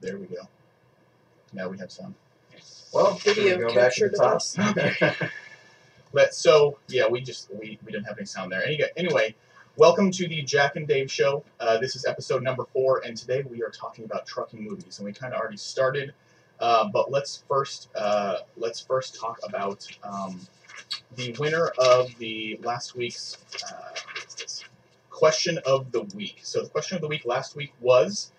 There we go. Now we have sound. Well, Video go back to the captured But so yeah, we didn't have any sound there. Anyway, welcome to the Jack and Dave show. This is episode number 4, and today we are talking about trucking movies, and we kind of already started. But let's first talk about the winner of the last week's question of the week. So the question of the week last week was,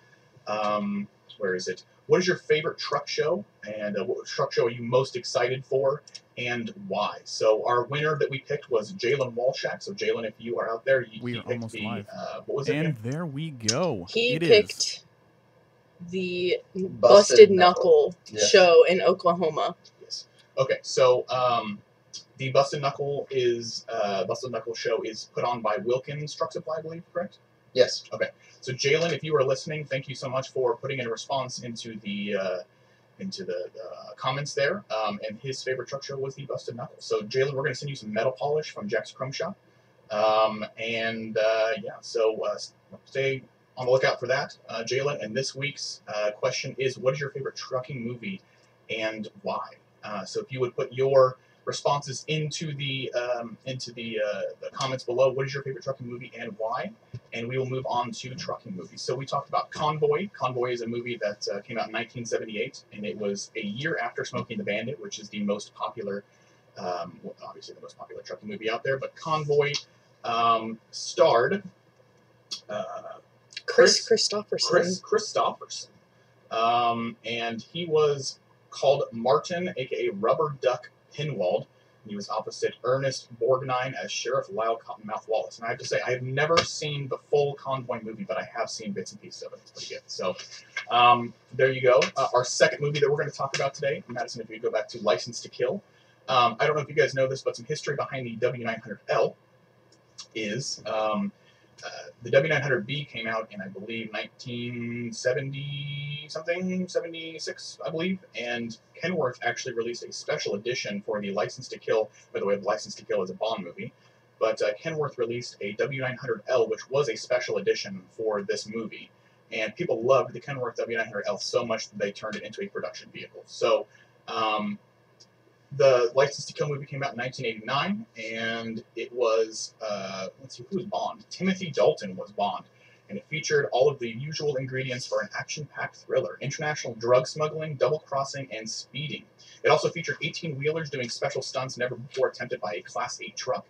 where is it? What is your favorite truck show, and what truck show are you most excited for, and why? So our winner that we picked was Jalen Walshak. So Jalen, if you are out there, we he are picked almost the live. What was it? And again? there we go. He It picked is. the Busted Knuckle Yes. show in Oklahoma. Yes. Okay. So the Busted Knuckle show is put on by Wilkins Truck Supply, I believe. Correct? Yes. Okay. So Jalen, if you are listening, thank you so much for putting in a response into the comments there. And his favorite truck show was the Busted Knuckle. So Jalen, we're going to send you some metal polish from Jack's Chrome Shop. So stay on the lookout for that, Jalen. And this week's question is, what is your favorite trucking movie and why? So if you would put your responses into the comments below, what is your favorite trucking movie and why? And we will move on to trucking movies. So we talked about Convoy. Convoy is a movie that came out in 1978, and it was a year after Smokey and the Bandit, which is the most popular, obviously the most popular trucking movie out there. But Convoy starred Chris Christopherson. Chris Christopherson, and he was called Martin, aka Rubber Duck Pinwald. He was opposite Ernest Borgnine as Sheriff Lyle Cottonmouth Wallace. And I have to say, I have never seen the full Convoy movie, but I have seen bits and pieces of it. It's pretty good. So there you go. Our second movie that we're going to talk about today, Madison, if you go back to License to Kill. I don't know if you guys know this, but some history behind the W900L is the W900B came out in, I believe, 1970-something, 76, I believe, and Kenworth actually released a special edition for the License to Kill. By the way, License to Kill is a Bond movie, but Kenworth released a W900L, which was a special edition for this movie, and people loved the Kenworth W900L so much that they turned it into a production vehicle. So, the License to Kill movie came out in 1989, and it was, let's see, who was Bond? Timothy Dalton was Bond, and it featured all of the usual ingredients for an action-packed thriller: international drug smuggling, double-crossing, and speeding. It also featured 18-wheelers doing special stunts never before attempted by a Class 8 truck,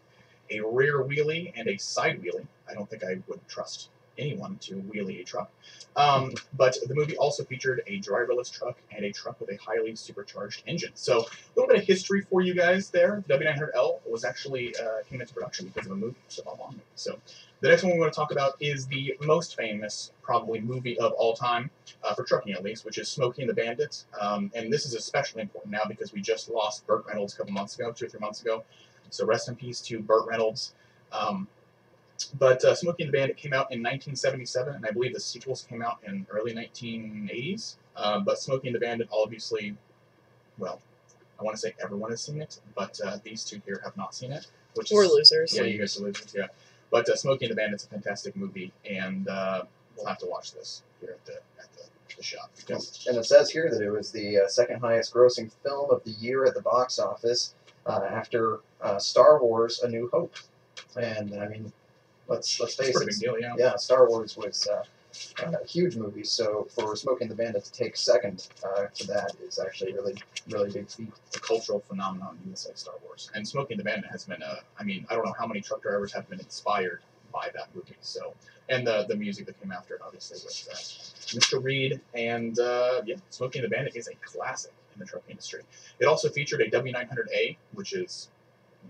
a rear wheelie, and a side wheelie. I don't think I would trust anyone to wheelie a truck. But the movie also featured a driverless truck and a truck with a highly supercharged engine. So a little bit of history for you guys there. The W900L was actually came into production because of a movie, the Bob Bond movie. So the next one we want to talk about is the most famous, probably, movie of all time, for trucking at least, which is Smokey and the Bandit. And this is especially important now because we just lost Burt Reynolds a couple months ago, 2 or 3 months ago. So rest in peace to Burt Reynolds. But Smokey and the Bandit came out in 1977, and I believe the sequels came out in early 1980s. But Smokey and the Bandit, obviously, well, I want to say everyone has seen it, but these two here have not seen it. Which We're is, losers. Yeah, you guys are losers, yeah. But Smokey and the Bandit's a fantastic movie, and we'll have to watch this here at the shop. Because And it says here that it was the second highest grossing film of the year at the box office after Star Wars: A New Hope. And I mean, let's face it's a pretty it. big deal, yeah. Yeah, Star Wars was a huge movie, so for Smokey and the Bandit to take second to that is actually a really, really big feat. It's a cultural phenomenon, you would say, Star Wars. And Smokey and the Bandit has been I don't know how many truck drivers have been inspired by that movie. So, and the music that came after it, obviously, with Mr. Reed. And Smokey and the Bandit is a classic in the truck industry. It also featured a W900A, which is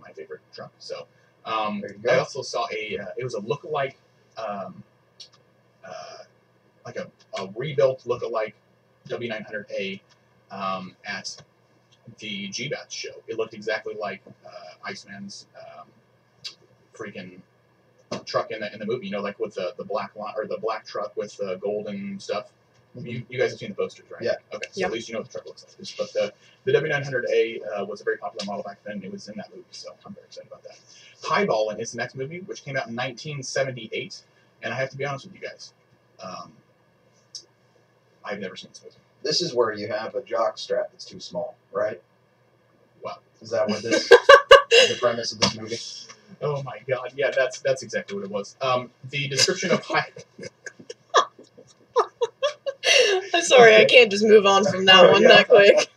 my favorite truck. So, There you go. I also saw it was a lookalike, like a rebuilt lookalike W900A at the GBAT show. It looked exactly like Iceman's freaking truck in the movie. You know, like with the black line or the black truck with the golden stuff. You guys have seen the posters, right? Yeah. Okay, so Yeah. at least you know what the truck looks like. But the W900A was a very popular model back then. It was in that movie, so I'm very excited about that. Highballin' is the next movie, which came out in 1978. And I have to be honest with you guys. I've never seen this movie. This is where you have a jock strap that's too small, right? Wow. Is that what this is the premise of this movie? Oh my god, yeah, that's exactly what it was. The description of I'm sorry, I Okay. can't just move on from that one Yeah. that quick.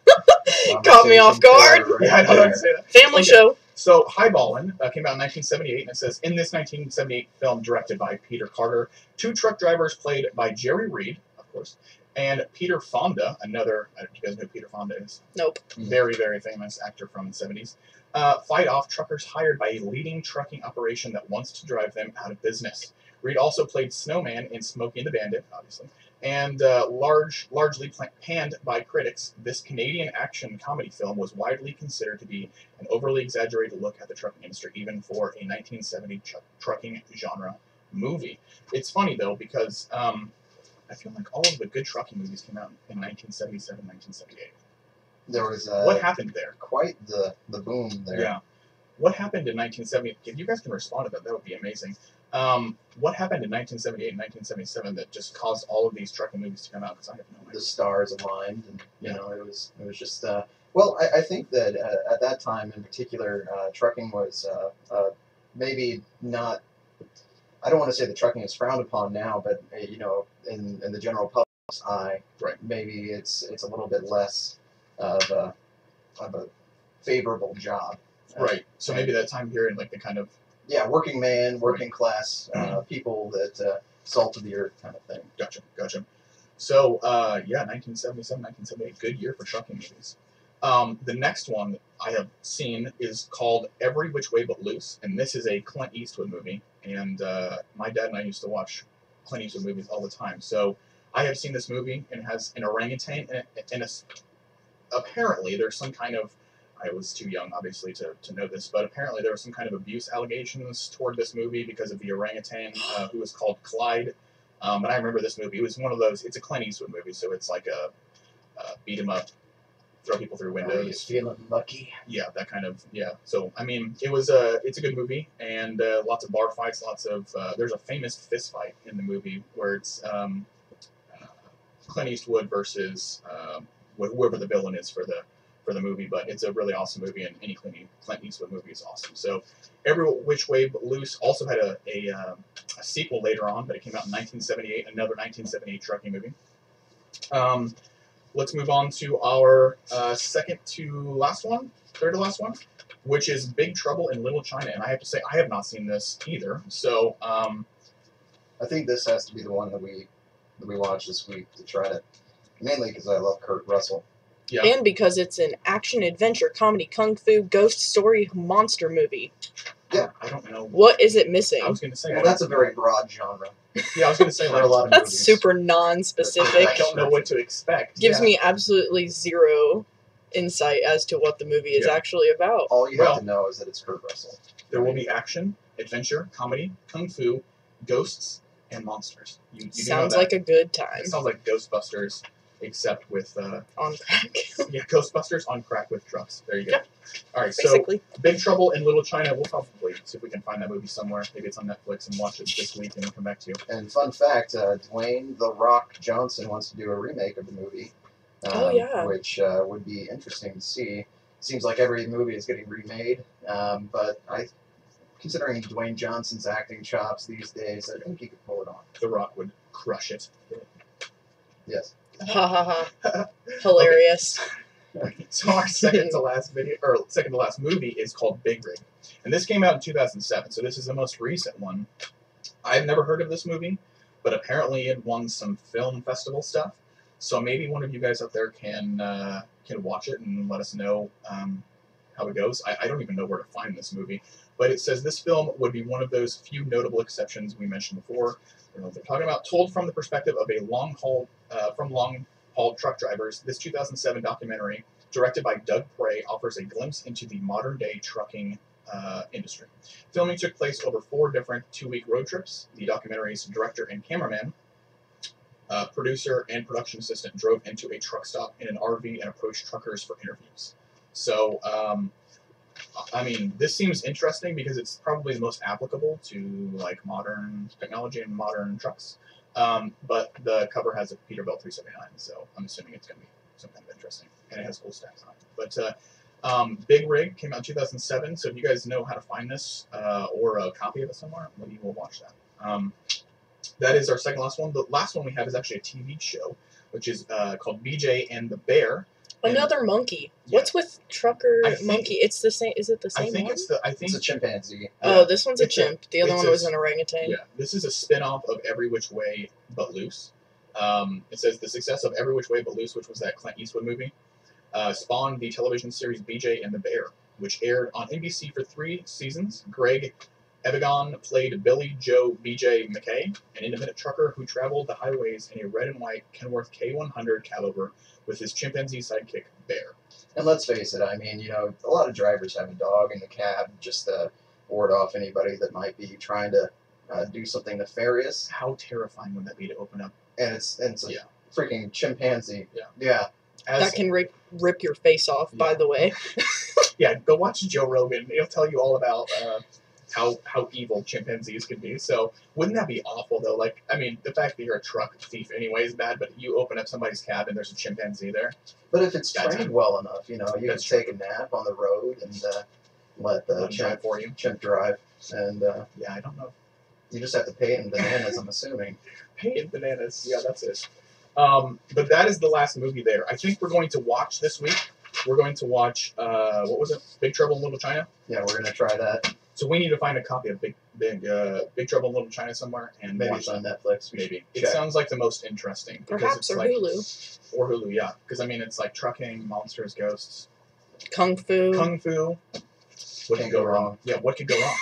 Caught me off Conversation guard. killer right Yeah, I know how there. to say that. Family Okay. show. So, Highballin' came out in 1978, and it says, in this 1978 film directed by Peter Carter, two truck drivers played by Jerry Reed, of course, and Peter Fonda, another, do you guys know who Peter Fonda is? Nope. Very, very famous actor from the 70s, fight off truckers hired by a leading trucking operation that wants to drive them out of business. Reed also played Snowman in Smokey and the Bandit, obviously, and largely panned by critics. This Canadian action comedy film was widely considered to be an overly exaggerated look at the trucking industry, even for a 1970 trucking genre movie. It's funny, though, because I feel like all of the good trucking movies came out in 1977, 1978. There was What happened there? quite the boom there. Yeah. What happened in 1970? If you guys can respond to that, that would be amazing. What happened in 1978 and 1977 that just caused all of these trucking movies to come out? Because I have no idea. The stars aligned, and Yeah. it was just. Well, I think that at that time in particular, trucking was maybe not. I don't want to say that trucking is frowned upon now, but in the general public's eye, Right. maybe it's a little bit less of a favorable job. Right. So maybe that time period, like the kind of Yeah, working man, working class people that salt of the earth kind of thing. Gotcha. So, 1977, 1978, good year for trucking movies. The next one I have seen is called Every Which Way But Loose, and this is a Clint Eastwood movie. And my dad and I used to watch Clint Eastwood movies all the time. So I have seen this movie, and it has an orangutan, and apparently there's some kind of, I was too young, obviously, to know this, but apparently there was some kind of abuse allegations toward this movie because of the orangutan who was called Clyde. But I remember this movie. It was one of those, it's a Clint Eastwood movie, so it's like a beat 'em up, throw people through Are you windows. feeling lucky? Yeah, that kind of, yeah. So, I mean, it's a good movie, and lots of bar fights, there's a famous fist fight in the movie where it's Clint Eastwood versus whoever the villain is for the movie, but it's a really awesome movie, and any Clint Eastwood movie is awesome. So, Every Which Way But Loose also had a sequel later on, but it came out in 1978, another 1978 trucking movie. Let's move on to our third to last one, which is Big Trouble in Little China, and I have to say I have not seen this either. So, I think this has to be the one that we watched this week to try to, mainly because I love Kurt Russell. yeah, And because it's an action, adventure, comedy, kung fu, ghost story, monster movie. I don't know. What is it missing? I was going to say, Well, that's a very broad genre. yeah, I was going to say, For a lot of That's movies. super non-specific. I don't know what to expect. Gives Yeah. me absolutely zero insight as to what the movie is Yeah. actually about. All you Well- have to know is that it's Kurt Russell. There will be action, adventure, comedy, kung fu, ghosts, and monsters. You do know Sounds that. like a good time It sounds like Ghostbusters, except with on crack. Ghostbusters on crack with trucks. There you go. Yep. All right, so Basically. Big Trouble in Little China. We'll probably see if we can find that movie somewhere. Maybe it's on Netflix and watch it this week and then come back to you. And fun fact, Dwayne The Rock Johnson wants to do a remake of the movie. Oh, yeah. Which would be interesting to see. Seems like every movie is getting remade, but considering Dwayne Johnson's acting chops these days, I think he could pull it off. The Rock would crush it. Yes. Ha ha ha. Hilarious. So our second to last movie is called Big Rig, and this came out in 2007. So this is the most recent one. I've never heard of this movie, but apparently it won some film festival stuff. So maybe one of you guys out there can watch it and let us know how it goes. I don't even know where to find this movie, but it says this film would be one of those few notable exceptions we mentioned before. I don't know what they're talking about. Told from the perspective of a long-haul truck drivers, this 2007 documentary, directed by Doug Prey, offers a glimpse into the modern-day trucking industry. Filming took place over 4 different 2-week road trips. The documentary's director and cameraman, producer, and production assistant drove into a truck stop in an RV and approached truckers for interviews. So, I mean, this seems interesting because it's probably the most applicable to like modern technology and modern trucks. But the cover has a Peterbilt 379, so I'm assuming it's going to be some kind of interesting, and it has cool stacks on it. But Big Rig came out in 2007, so if you guys know how to find this or a copy of it somewhere, maybe we'll watch that. That is our second last one. The last one we have is actually a TV show, which is called BJ and the Bear. Another monkey. Yeah. What's with Trucker I think- Monkey? It's the same. Is it the same I think one? It's a chimpanzee. Oh, this one's a It's a- chimp. The other it's one a- was an orangutan. Yeah, this is a spin-off of Every Which Way But Loose. It says the success of Every Which Way But Loose, which was that Clint Eastwood movie, spawned the television series BJ and the Bear, which aired on NBC for 3 seasons. Greg Evigan played Billy Joe BJ McKay, an independent trucker who traveled the highways in a red and white Kenworth K100 caliber with his chimpanzee sidekick Bear. And let's face it, I mean, you know, a lot of drivers have a dog in the cab just to ward off anybody that might be trying to do something nefarious. How terrifying would that be to open up? And it's a Yeah. freaking chimpanzee. Yeah. Yeah. That can rip your face off, by Yeah. the way. Yeah, go watch Joe Rogan. He'll tell you all about how evil chimpanzees can be. So wouldn't that be awful though? Like, I mean, the fact that you're a truck thief anyway is bad, but you open up somebody's cab and there's a chimpanzee there. But if it's That's trained well enough, you know, you can That's true. take a nap on the road and let the Let him drive chimp, for you. chimp drive. And Yeah, I don't know. you just have to pay him bananas, I'm assuming. Painted bananas. Yeah, that's it. But that is the last movie there. I think we're going to watch this week. We're going to watch what was it? Big Trouble in Little China. Yeah, we're going to try that. So we need to find a copy of Big Trouble in Little China somewhere and Maybe watch it's on that. Netflix. We Maybe should it check. sounds like the most interesting. because Perhaps it's or like, Hulu. Or Hulu, yeah. Because I mean, it's like trucking, monsters, ghosts, Kung Fu. kung fu. What Can't could go go wrong? wrong. Yeah, what could go wrong?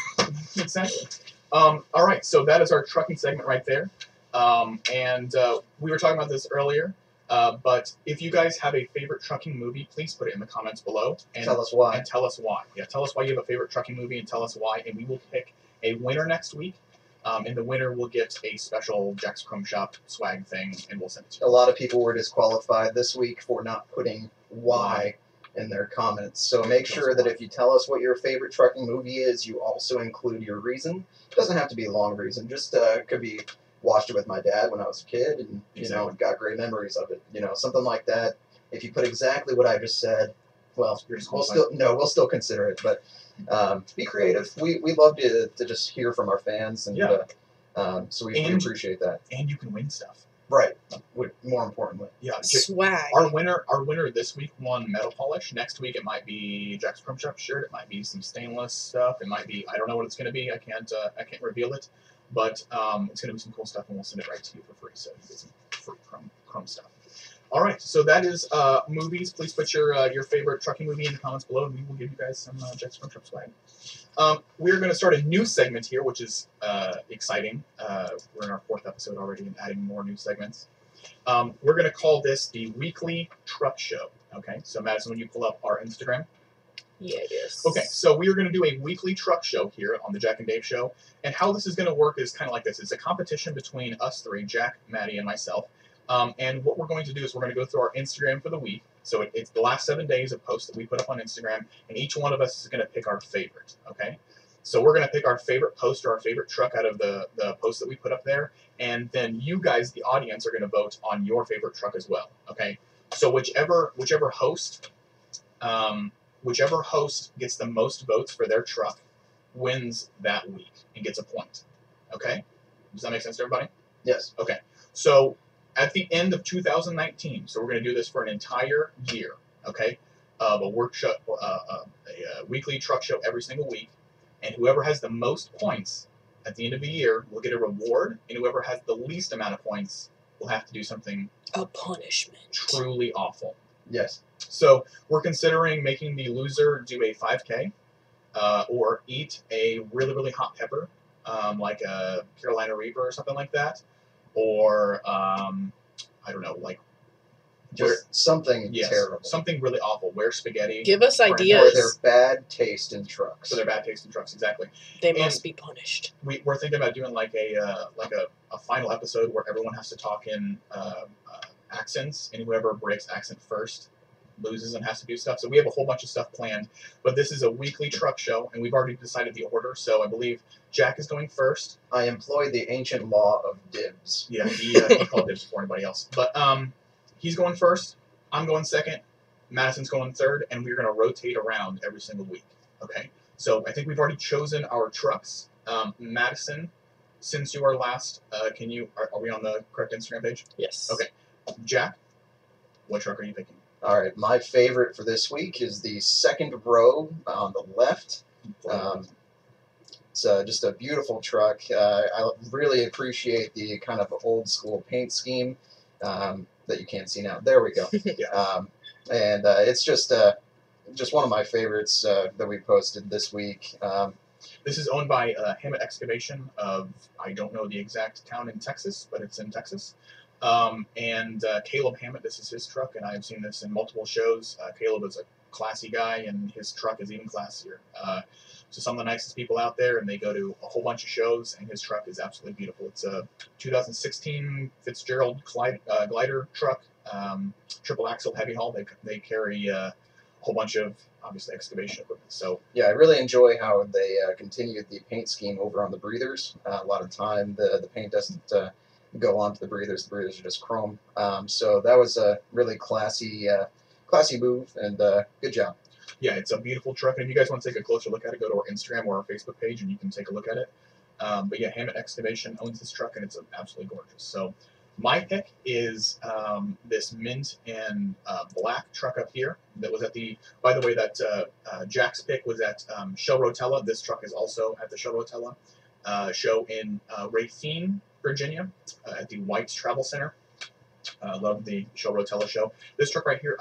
Exactly. All right, so that is our trucking segment right there. And we were talking about this earlier, but if you guys have a favorite trucking movie, please put it in the comments below and Tell us why. and tell us why. Yeah, tell us why you have a favorite trucking movie and tell us why, and we will pick a winner next week. And the winner will get a special Jack's Chrome Shop swag thing, and we'll send it to A you. lot of people were disqualified this week for not putting why in their comments. So make sure that if you tell us what your favorite trucking movie is, you also include your reason. It doesn't have to be a long reason. Just could be watched it with my dad when I was a kid, and you know, Exactly. got great memories of it. You know, something like that. If you put exactly what I just said, well, You're we'll disqualified. we'll still consider it. But be creative. We love to just hear from our fans, and Yeah. so we And- appreciate that. And you can win stuff. Right. More importantly. Yeah. Swag. Our winner this week won metal polish. Next week it might be Jack's Chrome Shop shirt. It might be some stainless stuff. It might be, I don't know what it's going to be. I can't reveal it, but it's going to be some cool stuff, and we'll send it right to you for free. So you get some free Chrome stuff. All right, so that is movies. Please put your favorite trucking movie in the comments below, and we will give you guys some Jack's Chrome Shop swag. We're going to start a new segment here, which is exciting. We're in our 4th episode already and adding more new segments. We're going to call this the Weekly Truck Show. Okay, so Madison, when you pull up our Instagram. Yes. Okay, so we are going to do a weekly truck show here on the Jack and Dave Show. And how this is going to work is kind of like this. It's a competition between us three, Jack, Maddie, and myself. And what we're going to do is we're going to go through our Instagram for the week. So it's the last 7 days of posts that we put up on Instagram, and each one of us is going to pick our favorite, okay? So we're going to pick our favorite post or our favorite truck out of the posts that we put up there, and then you guys, the audience, are going to vote on your favorite truck as well, okay? So whichever host gets the most votes for their truck wins that week and gets a point, okay? Does that make sense to everybody? Yes. Okay, so at the end of 2019, so we're going to do this for an entire year, okay, of a workshop, a weekly truck show every single week, and whoever has the most points at the end of the year will get a reward, and whoever has the least amount of points will have to do something A punishment. truly awful. Yes. So we're considering making the loser do a 5K, or eat a really, really hot pepper, like a Carolina Reaper or something like that, or I don't know, like Just something yes, terrible. something really awful. Wear spaghetti. Give us Or Or ideas. their bad taste in trucks. So they're bad taste in trucks, exactly. They must be punished. We're thinking about doing like a final episode where everyone has to talk in accents, and whoever breaks accent first loses and has to do stuff. So we have a whole bunch of stuff planned. But this is a weekly truck show, and we've already decided the order. So I believe Jack is going first. I employ the ancient law of dibs. Yeah, he called dibs before anybody else. But he's going first. I'm going second. Madison's going third, and we're going to rotate around every single week. Okay. So I think we've already chosen our trucks. Madison, since you are last, are we on the correct Instagram page? Yes. Okay. Jack, what truck are you picking? All right, my favorite for this week is the second row on the left. It's just a beautiful truck. I really appreciate the kind of old school paint scheme that you can't see now. There we go. Yeah. And it's just one of my favorites that we posted this week. This is owned by Hammett Excavation of, I don't know the exact town in Texas, but it's in Texas. And Caleb Hammett, this is his truck, and I've seen this in multiple shows. Caleb is a classy guy, and his truck is even classier. So some of the nicest people out there, and they go to a whole bunch of shows, and his truck is absolutely beautiful. It's a 2016 Fitzgerald glider truck, triple axle heavy haul. They carry a whole bunch of, obviously, excavation equipment. So yeah, I really enjoy how they continued the paint scheme over on the breathers. A lot of time the paint doesn't go onto the breathers. The breathers are just chrome. So that was a really classy move, and good job. Yeah, it's a beautiful truck, and if you guys want to take a closer look at it, go to our Instagram or our Facebook page, and you can take a look at it. But yeah, Hammett Excavation owns this truck, and it's absolutely gorgeous. So my pick is this mint and black truck up here that was at the, by the way, that Jack's pick was at Shell Rotella. This truck is also at the Shell Rotella show in Racine, Virginia, at the White's Travel Center. Love the Shell Rotella show. This truck right here,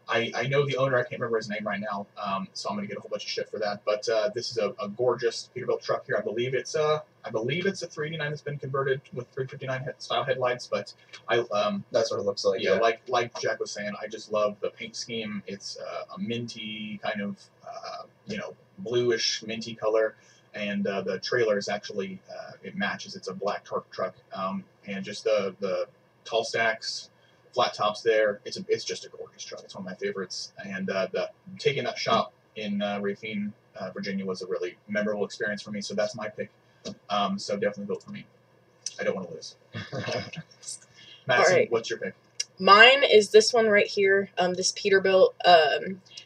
I know the owner. I can't remember his name right now, so I'm gonna get a whole bunch of shit for that. But this is a gorgeous Peterbilt truck here. I believe it's a 389 that's been converted with 359 style headlights. But That's what it looks like. yeah, like Jack was saying, I just love the paint scheme. It's a minty kind of bluish minty color, and the trailer is actually it matches. It's a black torque truck, and just the tall stacks, flat tops there. It's just a gorgeous truck. It's one of my favorites, and taking that shop in Racine, Virginia was a really memorable experience for me. So that's my pick. So definitely vote for me. I don't want to lose. Madison, right. What's your pick? Mine is this one right here, this Peterbilt.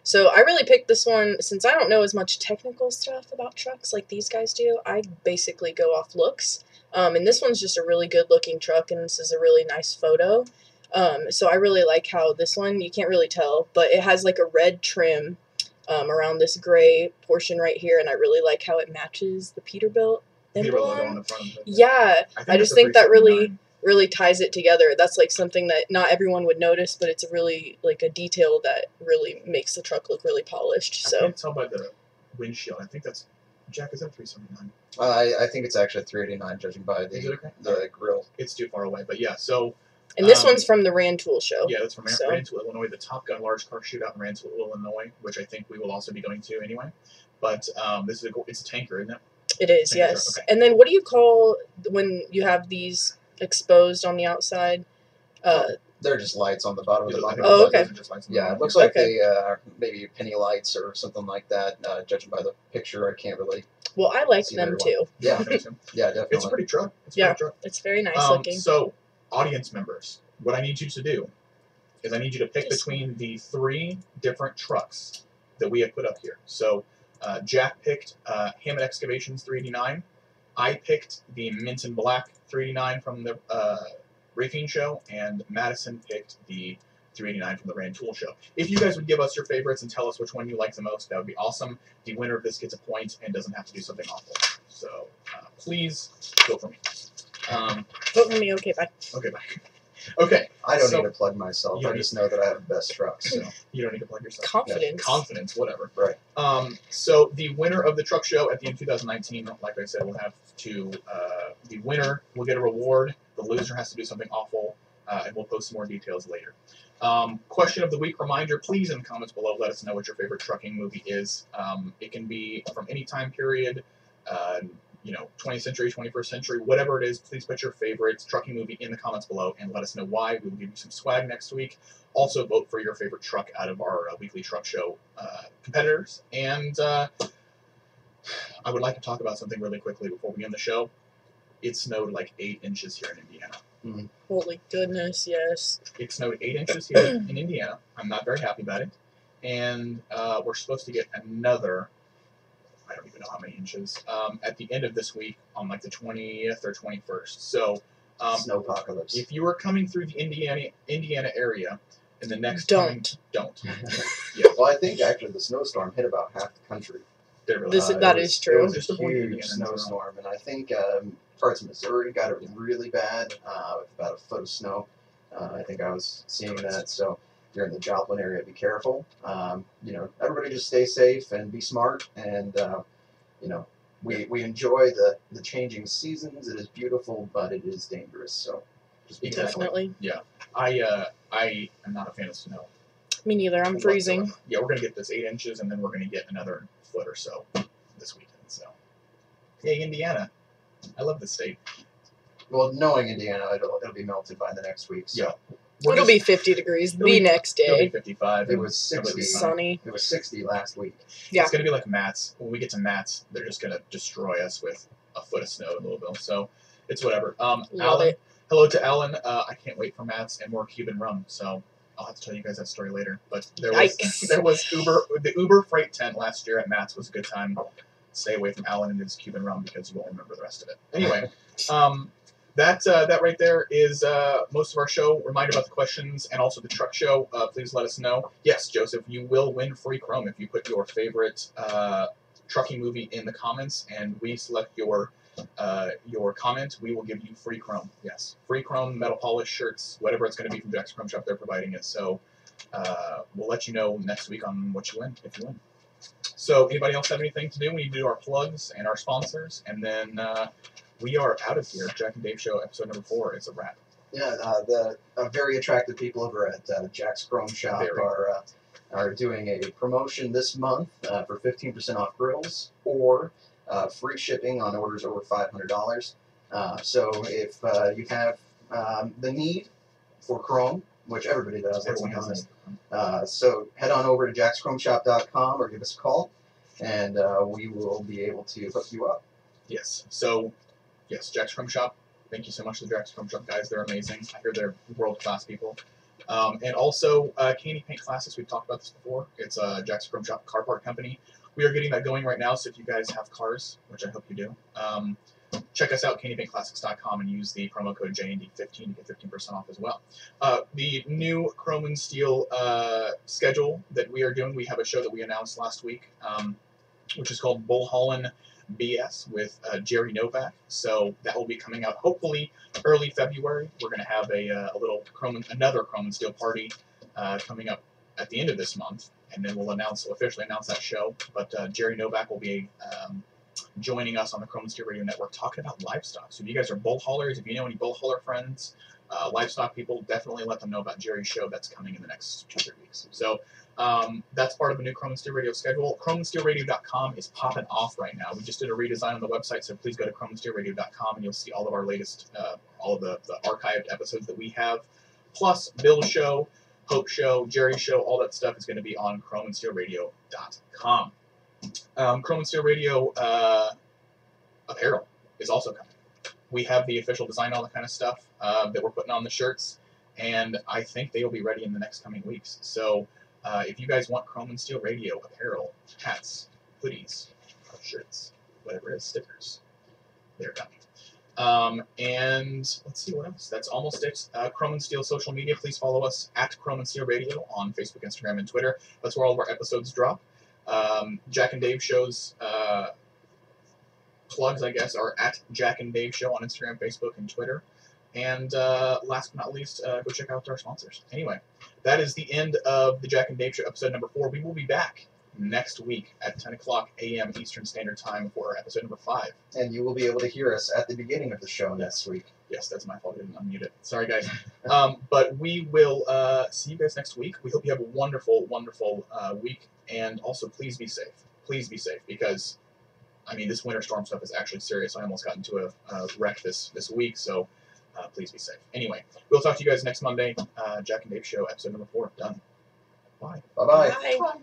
So I really picked this one since I don't know as much technical stuff about trucks like these guys do. I basically go off looks. And this one's just a really good looking truck, and this is a really nice photo. So I really like how this one, you can't really tell, but it has like a red trim around this gray portion right here, and I really like how it matches the Peterbilt Peterbilt logo on emblem. the front of it. Yeah, I just think that really ties it together. That's like something that not everyone would notice, but it's a really like a detail that really makes the truck look really polished. I So can't tell by the windshield. I think that's Jack. Is that 379? I think it's actually 389, judging by Is it okay? the grill. It's too far away, but yeah. So and this one's from the Rantoul show. yeah, that's from So- Rantoul, Illinois, the Top Gun large car shootout in Rantoul, Illinois, which I think we will also be going to anyway. But this is it's a tanker, isn't it? It is, Tanker yes. truck, okay. And then what do you call when you have these exposed on the outside? They're just lights on the bottom of the bumper. Oh, okay. Yeah, it looks like Okay. they are maybe penny lights or something like that. Judging by the picture, I can't really. Well, I like See them very too. Yeah, yeah, definitely. It's a pretty truck. It's a Yeah. pretty truck. It's very nice looking. So, audience members, what I need you to do is I need you to pick Yes. between the 3 different trucks that we have put up here. So, Jack picked Hammett Excavations 389. I picked the Mint and Black 389 from the Racine show, and Madison picked the 389 from the Rantoul show. If you guys would give us your favorites and tell us which one you like the most, that would be awesome. The winner of this gets a point and doesn't have to do something awful. So, please vote for me. Vote for me. Okay, bye. Okay, bye. Okay, I don't So- need to plug myself. You I don't just know that I have the best trucks. So. you don't need to plug yourself. Confidence. Confidence, whatever. Right. So the winner of the truck show at the end of 2019, like I said, will have to, the winner will get a reward. The loser has to do something awful, and we'll post some more details later. Question of the week reminder, please in the comments below let us know what your favorite trucking movie is. It can be from any time period, 20th century, 21st century, whatever it is, please put your favorite trucking movie in the comments below and let us know why. We will give you some swag next week. Also, vote for your favorite truck out of our weekly truck show competitors. And I would like to talk about something really quickly before we end the show. It snowed like 8 inches here in Indiana. Holy goodness, yes. It snowed 8 inches here in Indiana. I'm not very happy about it. And we're supposed to get another, I don't even know how many inches, at the end of this week on like the 20th or 21st. So Snowpocalypse. if you are coming through the Indiana area in the next Don't. don't. Well, I think actually the snowstorm hit about half the country. That is true. It was Just a avoid huge Indiana. snowstorm, and I think parts of Missouri got it really bad with about a foot of snow. I think I was seeing that. So if you're in the Joplin area, be careful. Everybody just stay safe and be smart. And we enjoy the changing seasons. It is beautiful, but it is dangerous. So just be careful. Definitely. I am not a fan of snow. Me neither. I'm freezing. whatsoever. Yeah, we're gonna get this 8 inches, and then we're gonna get another foot or so this weekend. So, yay, Indiana! I love this state. Well, knowing Indiana, it'll be melted by the next week. So Yeah. It'll be 50 degrees the next It'll be day. 55. it and was 60. Sunny. It was 60 last week. Yeah. It's gonna be like Matt's. When we get to Matt's, they're just gonna destroy us with a foot of snow in Louisville. So it's whatever. Love Alan, it. hello to Alan. I can't wait for Matt's and more Cuban rum. So I'll have to tell you guys that story later. But Yikes. there was the Uber freight tent last year at Matt's was a good time. Stay away from Alan and his Cuban rum because you won't remember the rest of it. Anyway, that right there is most of our show. Reminder about the questions and also the truck show. Please let us know. Yes, Joseph, you will win free Chrome if you put your favorite trucking movie in the comments and we select your comment. We will give you free Chrome. Yes, free Chrome, metal polish, shirts, whatever it's going to be from Jack's Chrome Shop. They're providing it. So we'll let you know next week on what you win if you win. So anybody else have anything to do? We need to do our plugs and our sponsors, and then we are out of here. Jack and Dave Show, episode number 4 is a wrap. Yeah, the very attractive people over at Jack's Chrome Shop are doing a promotion this month for 15% off grills or free shipping on orders over $500. So if you have the need for Chrome, which everybody does, let's be Everyone has honest. this. So head on over to jackschromeshop.com or give us a call, and we will be able to hook you up. Yes. So, yes, Jack's Chrome Shop. Thank you so much to the Jack's Chrome Shop guys. They're amazing. I hear they're world-class people. And also, Candy Paint Classics. We've talked about this before. It's a Jack's Chrome Shop car part company. We are getting that going right now, so if you guys have cars, which I hope you do, check us out, candypaintclassics.com, and use the promo code JND15 to get 15% off as well. The new Chrome and Steel schedule that we are doing, we have a show that we announced last week, which is called Bullhaulin' BS with Jerry Novak. So that will be coming out hopefully early February. We're going to have another Chrome and Steel party coming up at the end of this month, and then we'll officially announce that show. But Jerry Novak will be joining us on the Chrome and Steel Radio Network talking about livestock. So if you guys are bull haulers, if you know any bull hauler friends, livestock people, definitely let them know about Jerry's show that's coming in the next 2-3 weeks. So that's part of the new Chrome and Steel Radio schedule. ChromeandSteelRadio.com is popping off right now. We just did a redesign on the website, so please go to ChromeandSteelRadio.com and you'll see all of our latest, all of the archived episodes that we have. Plus, Bill's show, Hope's show, Jerry's show, all that stuff is going to be on ChromeandSteelRadio.com. Chrome and Steel Radio apparel is also coming. We have the official design, all that kind of stuff that we're putting on the shirts, and I think they will be ready in the next coming weeks. So if you guys want Chrome and Steel Radio apparel, hats, hoodies, shirts, whatever it is, stickers, they're coming. And let's see what else. That's almost it. Chrome and Steel social media. Please follow us at Chrome and Steel Radio on Facebook, Instagram, and Twitter. That's where all of our episodes drop. Jack and Dave Show's plugs, I guess, are at Jack and Dave Show on Instagram, Facebook, and Twitter. And last but not least, go check out our sponsors. Anyway, that is the end of the Jack and Dave Show episode number 4. We will be back next week at 10 o'clock a.m. Eastern Standard Time for episode number 5. And you will be able to hear us at the beginning of the show next week. Yes, that's my fault. I didn't unmute it. Sorry, guys. But we will see you guys next week. We hope you have a wonderful, wonderful week. And also, please be safe. Please be safe, because I mean, this winter storm stuff is actually serious. I almost got into a wreck this week, so please be safe. Anyway, we'll talk to you guys next Monday. Jack and Dave Show, episode number 4, done. Bye. Bye-bye. Bye. Bye.